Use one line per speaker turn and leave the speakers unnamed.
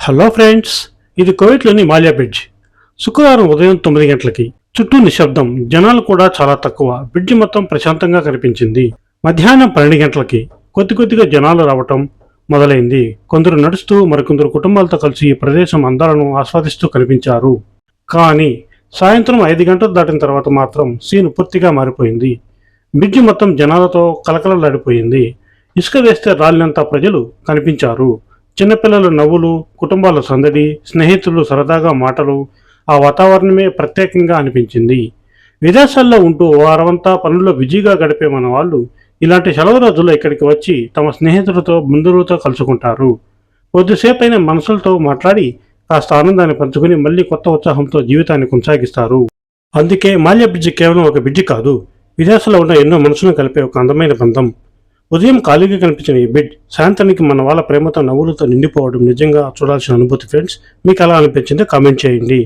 Hello friends, ఇది కువైట్లోని Mallya bridge. శుక్రవారం ఉదయం 9 గంటలకి చుట్టూ నిశ్శబ్దం, జనాలు కూడా చాలా తక్కువ. బ్రిడ్జ్ మొత్తం ప్రశాంతంగా కనిపించింది. మధ్యాహ్నం 12 గంటలకి కొద్దిగా జనాలు రావటం మొదలైంది. కొందరు నడుస్తూ, మరికొందరు కుటుంబాలతో కలిసి ఈ ప్రదేశం అందాలను ఆస్వాదిస్తూ కనిపించారు. కానీ సాయంత్రం 5 గంటలు దాటిన తర్వాత మాత్రం సీన్ పూర్తిగా మారిపోయింది. బ్రిడ్జ్ మొత్తం జనాలతో కలకలలాడిపోయింది. ఇసుక వేస్తే రాలినంత ప్రజలు కనిపించారు. చిన్నపిల్లల నవ్వులు, కుటుంబాల సందడి, స్నేహితులు సరదాగా మాటలు, ఆ వాతావరణమే ప్రత్యేకంగా అనిపించింది. విదేశాల్లో ఉంటూ వారమంతా పనుల్లో బిజీగా గడిపే మన వాళ్ళు ఇలాంటి సెలవు రోజుల్లో ఇక్కడికి వచ్చి తమ స్నేహితులతో, బంధువులతో కలుసుకుంటారు. కొద్దిసేపైన మనసులతో మాట్లాడి కాస్త ఆనందాన్ని పంచుకుని మళ్ళీ కొత్త ఉత్సాహంతో జీవితాన్ని కొనసాగిస్తారు. అందుకే మాల్యా బ్రిడ్జ్ కేవలం ఒక బ్రిడ్జ్ కాదు, విదేశాల్లో ఉన్న ఎన్నో మనసులను కలిపే ఒక అందమైన బంధం. ఉదయం ఖాళీగా కనిపించిన ఈ బెడ్ సాయంత్రానికి మన వాళ్ళ ప్రేమతో, నవ్వులతో నిండిపోవడం నిజంగా చూడాల్సిన అనుభూతి. ఫ్రెండ్స్, మీకు ఎలా అనిపించిందో కామెంట్ చేయండి.